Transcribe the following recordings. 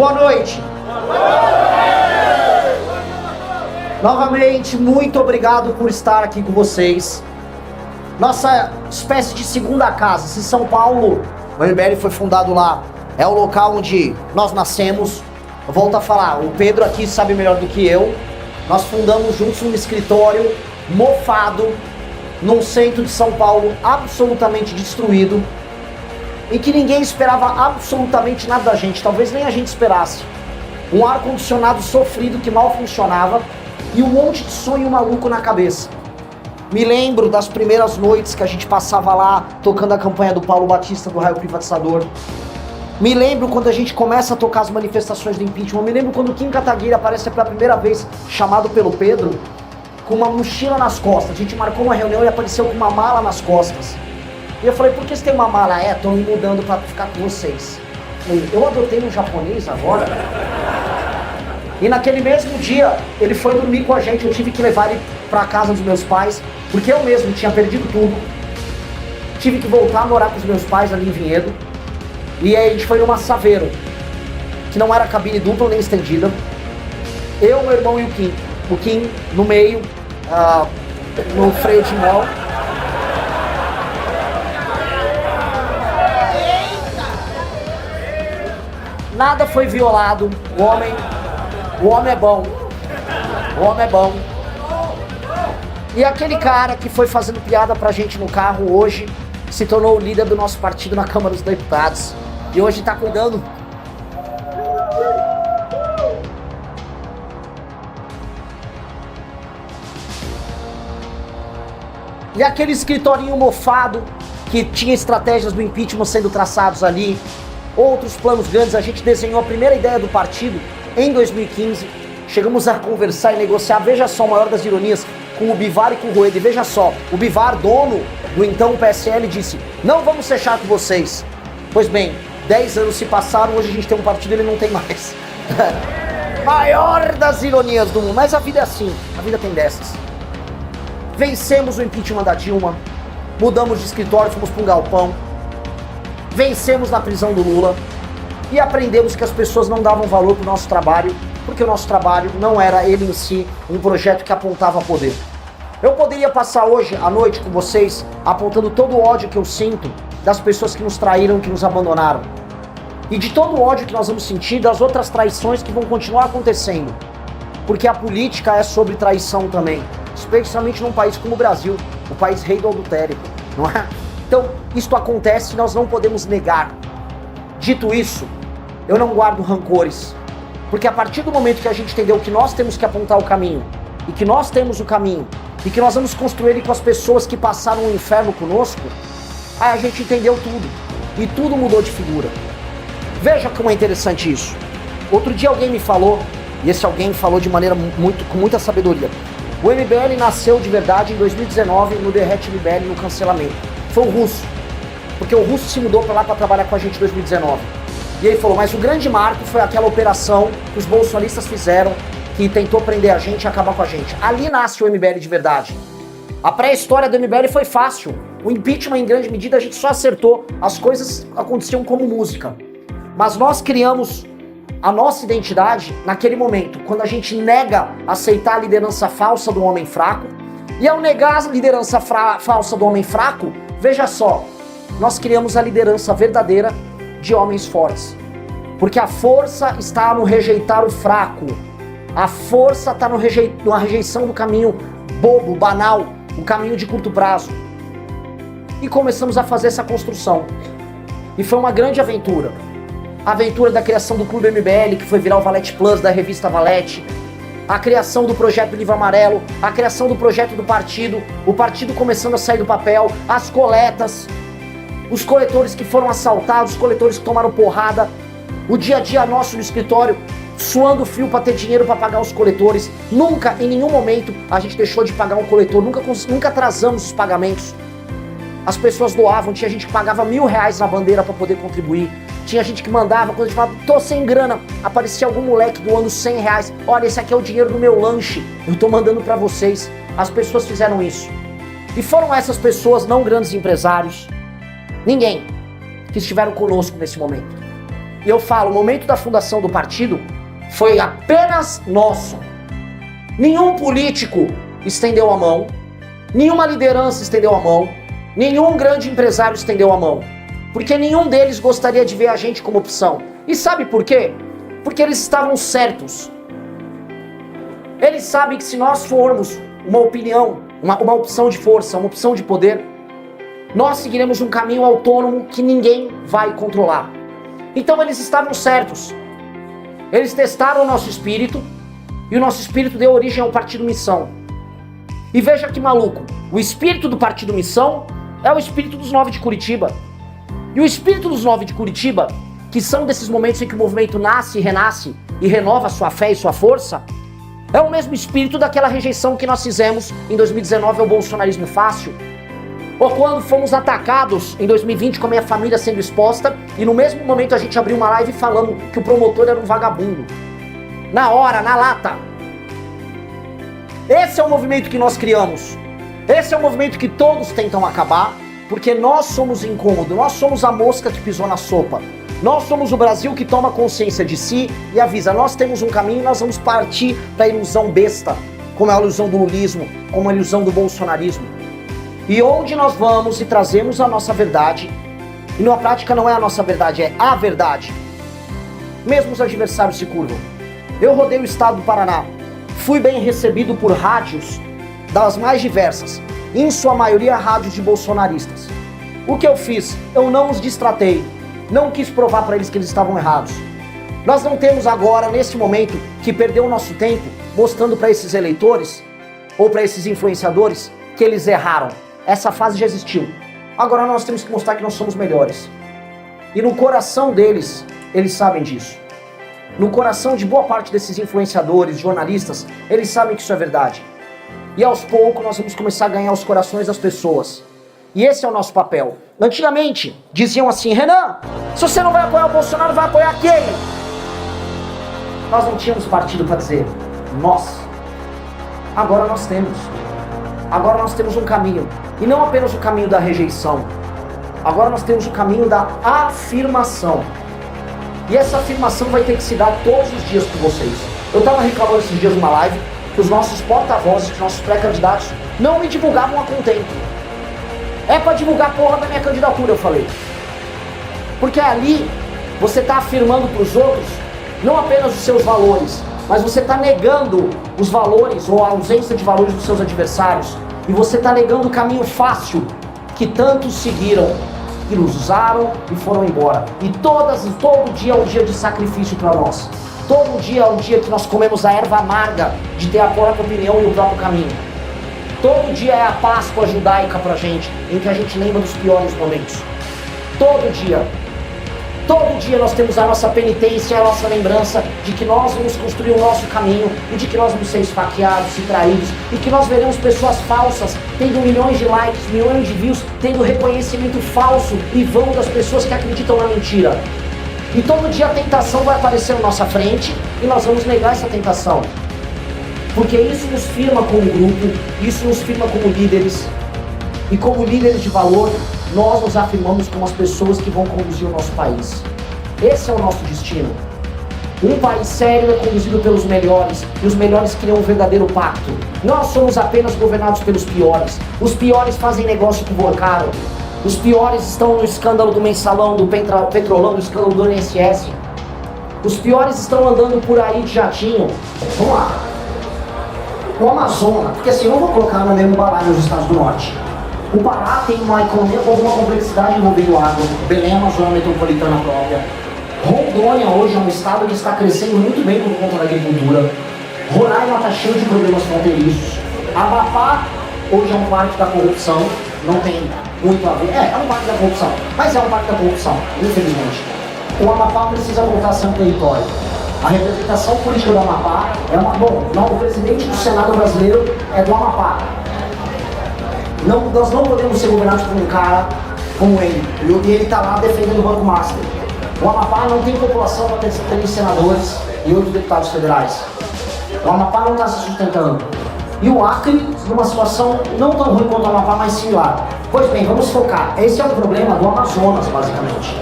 Boa noite. Novamente, muito obrigado por estar aqui com vocês. Nossa espécie de segunda casa. Se São Paulo, o MBL foi fundado lá, é o local onde nós nascemos. Eu volto a falar, o Pedro aqui sabe melhor do que eu. Nós fundamos juntos um escritório mofado, num centro de São Paulo absolutamente destruído, em que ninguém esperava absolutamente nada da gente, talvez nem a gente esperasse. Um ar-condicionado sofrido que mal funcionava e um monte de sonho maluco na cabeça. Me lembro das primeiras noites que a gente passava lá tocando a campanha do Paulo Batista do Raio Privatizador. Me lembro quando a gente começa a tocar as manifestações do impeachment. Me lembro quando o Kim Kataguiri aparece pela primeira vez, chamado pelo Pedro, com uma mochila nas costas. A gente marcou uma reunião e apareceu com uma mala nas costas. E eu falei, por que você tem uma mala? Tô me mudando pra ficar com vocês. Eu adotei um japonês agora. E naquele mesmo dia, ele foi dormir com a gente. Eu tive que levar ele pra casa dos meus pais, porque eu mesmo tinha perdido tudo. Tive que voltar a morar com os meus pais ali em Vinhedo. E aí a gente foi numa Saveiro, que não era cabine dupla nem estendida. Eu, meu irmão e o Kim. O Kim no meio, no freio de mão. Nada foi violado. O homem é bom. O homem é bom. E aquele cara que foi fazendo piada pra gente no carro hoje se tornou o líder do nosso partido na Câmara dos Deputados. E hoje tá cuidando. E aquele escritorinho mofado que tinha estratégias do impeachment sendo traçados ali, outros planos grandes. A gente desenhou a primeira ideia do partido em 2015. Chegamos a conversar e negociar, veja só, a maior das ironias, com o Bivar e com o Rueda. E veja só, o Bivar, dono do então PSL, disse, não vamos fechar com vocês. Pois bem, 10 anos se passaram, hoje a gente tem um partido e ele não tem mais. Maior das ironias do mundo, mas a vida é assim, a vida tem dessas. Vencemos o impeachment da Dilma, mudamos de escritório, fomos para um galpão, vencemos na prisão do Lula e aprendemos que as pessoas não davam valor para o nosso trabalho, porque o nosso trabalho não era ele em si um projeto que apontava poder. Eu poderia passar hoje à noite com vocês apontando todo o ódio que eu sinto das pessoas que nos traíram, que nos abandonaram. E de todo o ódio que nós vamos sentir das outras traições que vão continuar acontecendo. Porque a política é sobre traição também. Especialmente num país como o Brasil, o país rei do adultério, não é? Então, isto acontece e nós não podemos negar. Dito isso, eu não guardo rancores. Porque a partir do momento que a gente entendeu que nós temos que apontar o caminho, e que nós temos o caminho, e que nós vamos construir ele com as pessoas que passaram o inferno conosco, aí a gente entendeu tudo. E tudo mudou de figura. Veja como é interessante isso. Outro dia alguém me falou, e esse alguém falou de maneira com muita sabedoria. O MBL nasceu de verdade em 2019 no Derrete MBL, no cancelamento. Foi o Russo. Porque o Russo se mudou pra lá pra trabalhar com a gente em 2019. E ele falou, mas o grande marco foi aquela operação que os bolsonaristas fizeram, que tentou prender a gente e acabar com a gente. Ali nasce o MBL de verdade. A pré-história do MBL foi fácil. O impeachment, em grande medida, a gente só acertou. As coisas aconteciam como música. Mas nós criamos a nossa identidade naquele momento, quando a gente nega aceitar a liderança falsa do homem fraco. E ao negar a liderança falsa do homem fraco, veja só, nós criamos a liderança verdadeira de homens fortes. Porque a força está no rejeitar o fraco. A força está na rejeição do caminho bobo, banal, o caminho de curto prazo. E começamos a fazer essa construção. E foi uma grande aventura. A aventura da criação do Clube MBL, que foi virar o Valete Plus, da revista Valete. A criação do projeto Livro Amarelo. A criação do projeto do partido. O partido começando a sair do papel. As coletas. Os coletores que foram assaltados. Os coletores que tomaram porrada. O dia a dia nosso no escritório, suando frio para ter dinheiro para pagar os coletores. Nunca, em nenhum momento, a gente deixou de pagar um coletor. Nunca atrasamos os pagamentos. As pessoas doavam. Tinha gente que pagava R$1.000 na bandeira para poder contribuir. Tinha gente que mandava, quando a gente falava, tô sem grana, aparecia algum moleque doando R$100. Olha, esse aqui é o dinheiro do meu lanche, eu tô mandando pra vocês. As pessoas fizeram isso. E foram essas pessoas, não grandes empresários, ninguém, que estiveram conosco nesse momento. e eu falo, o momento da fundação do partido foi apenas nosso. Nenhum político estendeu a mão, nenhuma liderança estendeu a mão, nenhum grande empresário estendeu a mão, porque nenhum deles gostaria de ver a gente como opção. E sabe por quê? Porque eles estavam certos. Eles sabem que se nós formos uma opinião, uma opção de força, uma opção de poder, nós seguiremos um caminho autônomo que ninguém vai controlar. Então eles estavam certos. Eles testaram o nosso espírito e o nosso espírito deu origem ao Partido Missão. E veja que maluco, o espírito do Partido Missão é o espírito dos 9 de Curitiba. E o espírito dos 9 de Curitiba, que são desses momentos em que o movimento nasce e renasce e renova sua fé e sua força, é o mesmo espírito daquela rejeição que nós fizemos em 2019 ao bolsonarismo fácil. Ou quando fomos atacados em 2020 com a minha família sendo exposta e no mesmo momento a gente abriu uma live falando que o promotor era um vagabundo. Na hora, na lata. Esse é o movimento que nós criamos. Esse é o movimento que todos tentam acabar, porque nós somos incômodo, nós somos a mosca que pisou na sopa. Nós somos o Brasil que toma consciência de si e avisa, nós temos um caminho e nós vamos partir da ilusão besta, como é a ilusão do lulismo, como a ilusão do bolsonarismo. E onde nós vamos e trazemos a nossa verdade, e na prática não é a nossa verdade, é a verdade. Mesmo os adversários se curvam. Eu rodei o estado do Paraná, fui bem recebido por rádios das mais diversas, em sua maioria rádios de bolsonaristas. O que eu fiz? Eu não os distratei. Não quis provar para eles que eles estavam errados. Nós não temos agora, nesse momento, que perder o nosso tempo mostrando para esses eleitores ou para esses influenciadores que eles erraram. Essa fase já existiu. Agora nós temos que mostrar que nós somos melhores. E no coração deles, eles sabem disso. No coração de boa parte desses influenciadores, jornalistas, eles sabem que isso é verdade. E aos poucos nós vamos começar a ganhar os corações das pessoas. E esse é o nosso papel. Antigamente, diziam assim, Renan, se você não vai apoiar o Bolsonaro, vai apoiar quem? Nós não tínhamos partido para dizer, nós. Agora nós temos. Agora nós temos um caminho. E não apenas o caminho da rejeição. Agora nós temos o caminho da afirmação. E essa afirmação vai ter que se dar todos os dias com vocês. Eu estava reclamando esses dias numa live que os nossos porta-vozes, os nossos pré-candidatos, não me divulgavam a contento. É pra divulgar a porra da minha candidatura, eu falei. Porque ali você tá afirmando pros outros não apenas os seus valores, mas você tá negando os valores ou a ausência de valores dos seus adversários. E você tá negando o caminho fácil que tantos seguiram, que nos usaram e foram embora. E todo dia é um dia de sacrifício para nós. Todo dia é um dia que nós comemos a erva amarga de ter a própria opinião e o próprio caminho. Todo dia é a Páscoa judaica pra gente, em que a gente lembra dos piores momentos. Todo dia nós temos a nossa penitência, a nossa lembrança de que nós vamos construir o nosso caminho e de que nós vamos ser esfaqueados e traídos e que nós veremos pessoas falsas tendo milhões de likes, milhões de views, tendo reconhecimento falso e vão das pessoas que acreditam na mentira. E todo dia a tentação vai aparecer na nossa frente e nós vamos negar essa tentação. Porque isso nos firma como grupo, isso nos firma como líderes. E como líderes de valor, nós nos afirmamos como as pessoas que vão conduzir o nosso país. Esse é o nosso destino. Um país sério é conduzido pelos melhores, e os melhores criam um verdadeiro pacto. Nós somos apenas governados pelos piores. Os piores fazem negócio com o Borcaro. Os piores estão no escândalo do Mensalão, do Petrolão, do escândalo do INSS. Os piores estão andando por aí de jatinho. Vamos lá. O Amazonas, porque assim, eu não vou colocar no mesmo balaio nos Estados do Norte. O Pará tem uma economia com alguma complexidade envolvendo água. Belém é uma zona metropolitana própria. Rondônia hoje é um estado que está crescendo muito bem por conta da agricultura. Roraima está cheio de problemas fronteiriços. Amapá hoje é um parque da corrupção. Não tem muito a ver. É um parque da corrupção. Mas é um parque da corrupção, infelizmente. O Amapá precisa voltar a ser um território. A representação política do Amapá é uma... Bom, não, o presidente do Senado brasileiro é do Amapá. Não, nós não podemos ser governados por um cara como ele. E ele está lá defendendo o Banco Master. O Amapá não tem população para ter 3 senadores e 8 deputados federais. O Amapá não está se sustentando. E o Acre, numa situação não tão ruim quanto o Amapá, mas similar. Pois bem, vamos focar. Esse é o problema do Amazonas, basicamente.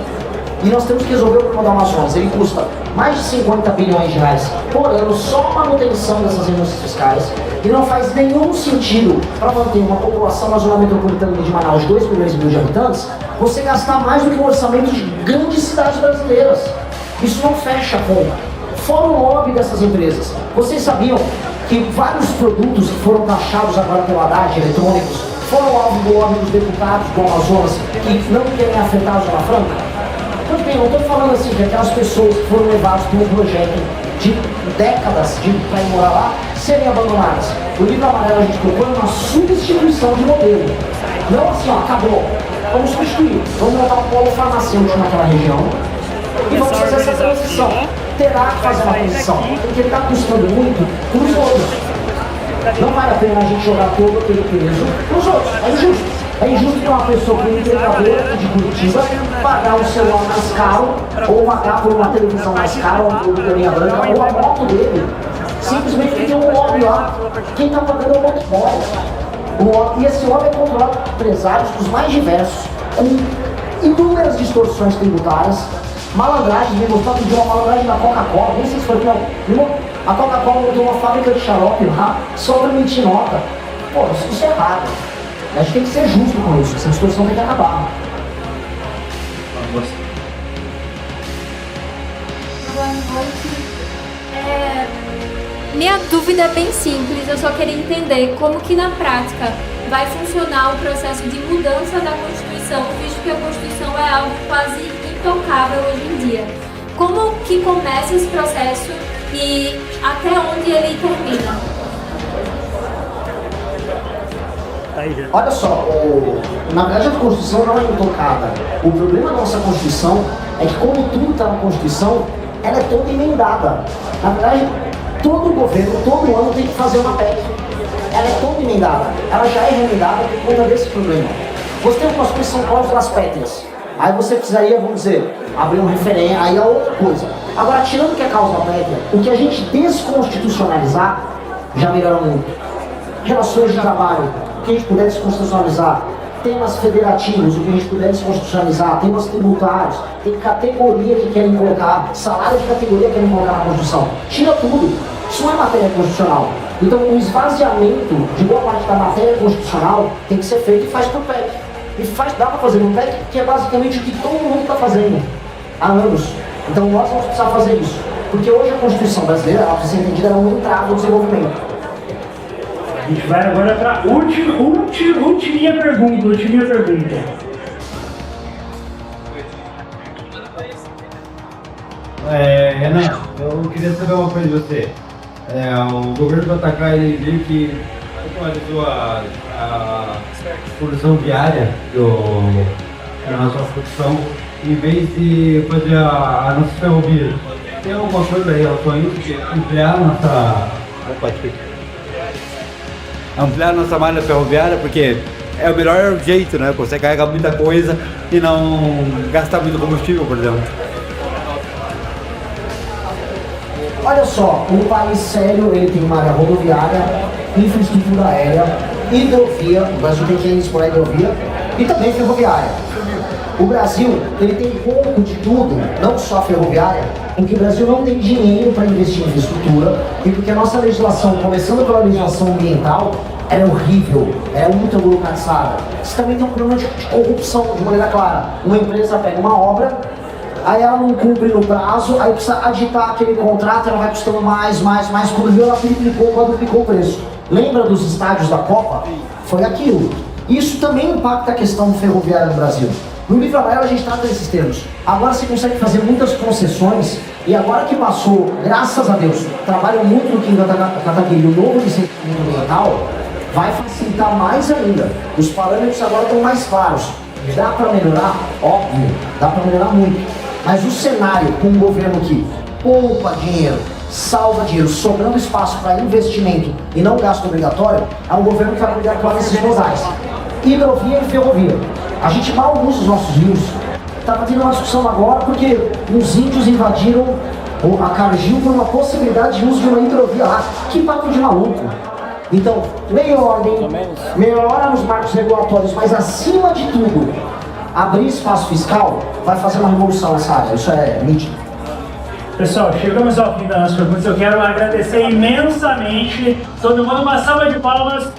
E nós temos que resolver o problema do Amazonas. Ele custa mais de 50 bilhões de reais por ano só a manutenção dessas renúncias fiscais. E não faz nenhum sentido para manter uma população na zona metropolitana de Manaus de 2 milhões e meio de habitantes, você gastar mais do que o orçamento de grandes cidades brasileiras. Isso não fecha a conta. Fora o lobby dessas empresas. Vocês sabiam que vários produtos que foram taxados agora pela Haddad, eletrônicos, foram alvo do lobby dos deputados do Amazonas que não querem afetar a Zona Franca? Pois bem, eu estou falando assim que aquelas pessoas que foram levadas por um projeto de décadas para ir morar lá, serem abandonadas. O livro amarelo a gente propõe uma substituição de modelo. Não assim, ó, acabou. Vamos substituir. Vamos montar um polo farmacêutico naquela região e vamos fazer essa transição. Terá que fazer uma transição, porque ele está custando muito para os outros. Não vale a pena a gente jogar todo aquele peso para os outros. É injusto. É injusto que uma pessoa que é integradora de Curitiba pagar um celular mais caro, ou pagar por uma televisão mais cara, ou um produto de linha branca, ou a moto dele. Simplesmente porque tem um lobby lá. Quem está pagando é o monopólio. E esse lobby é controlado por empresários dos mais diversos, com inúmeras distorções tributárias, malandragem, me gostou de uma malandragem da Coca-Cola, nem sei se foi não. A Coca-Cola montou uma fábrica de xarope lá, só para emitir nota. Pô, isso é errado. A gente tem que ser justo com isso, essa distorção tem que acabar. Minha dúvida é bem simples, eu só queria entender como que na prática vai funcionar o processo de mudança da Constituição, visto que a Constituição é algo quase intocável hoje em dia. Como que começa esse processo e até onde ele termina? Olha só, na verdade a Constituição não é intocada. O problema da nossa Constituição é que, como tudo está na Constituição, ela é toda emendada. Na verdade, todo governo, todo ano tem que fazer uma PEC. Ela é toda emendada. Ela já é remendada por conta desse problema. Você tem uma Constituição cláusulas pétreas. Aí você precisaria, vamos dizer, abrir um referendo, aí é outra coisa. Agora, tirando que é cláusula pétrea, o que a gente desconstitucionalizar já melhorou muito. Relações de trabalho, o que a gente puder desconstitucionalizar, temas federativos, o que a gente puder desconstitucionalizar, temas tributários, tem categoria que querem colocar, salário de categoria que querem colocar na Constituição. Tira tudo. Isso não é matéria constitucional. Então o esvaziamento de boa parte da matéria constitucional tem que ser feito e faz por PEC. E dá para fazer no PEC, que é basicamente o que todo mundo está fazendo há anos. Então nós vamos precisar fazer isso. Porque hoje a Constituição brasileira, ela precisa ser entendida, é um entrave no desenvolvimento. A gente vai agora para a ultiminha pergunta. Renan, eu queria saber uma coisa de você. O governo do Atacar, ele viu que atualizou a produção viária da nossa produção, em vez de fazer a nossa ferrovia. Tem alguma coisa aí, relação a isso, que ampliar a nossa malha ferroviária, porque é o melhor jeito, né? Você carrega muita coisa e não gastar muito combustível, por exemplo. Olha só, um país sério, ele tem uma área rodoviária, infraestrutura aérea, hidrovia, o Brasil tem 500 por hidrovia, e também ferroviária. O Brasil, ele tem pouco de tudo, não só ferroviária, porque o Brasil não tem dinheiro para investir em infraestrutura, e porque a nossa legislação, começando pela legislação ambiental, ela é horrível, é ultra burocratizada. Você também tem um problema de corrupção, de maneira clara. Uma empresa pega uma obra, aí ela não cumpre no prazo, aí precisa aditar aquele contrato, ela vai custando mais, quando viu ela triplicou, quadruplicou o preço. Lembra dos estádios da Copa? Foi aquilo. Isso também impacta a questão ferroviária no Brasil. No livro amarelo a gente trata desses termos. Agora você consegue fazer muitas concessões, e agora que passou, graças a Deus, trabalham muito no Kim Kataguiri, o novo licenciamento ambiental, vai facilitar mais ainda. Os parâmetros agora estão mais claros. Dá para melhorar? Óbvio, dá para melhorar muito. Mas o cenário com um governo que poupa dinheiro, salva dinheiro, sobrando espaço para investimento e não gasto obrigatório, é um governo que vai cuidar com esses modais. Hidrovia e ferrovia. A gente mal usa os nossos rios. Estava tendo uma discussão agora porque os índios invadiram a Cargill por uma possibilidade de uso de uma hidrovia lá. Que papo de maluco. Então, lei e ordem, melhora nos marcos regulatórios, mas acima de tudo, abrir espaço fiscal vai fazer uma revolução nessa área, isso é nítido. Pessoal, chegamos ao fim das nossas perguntas. Eu quero agradecer imensamente todo mundo. Uma salva de palmas.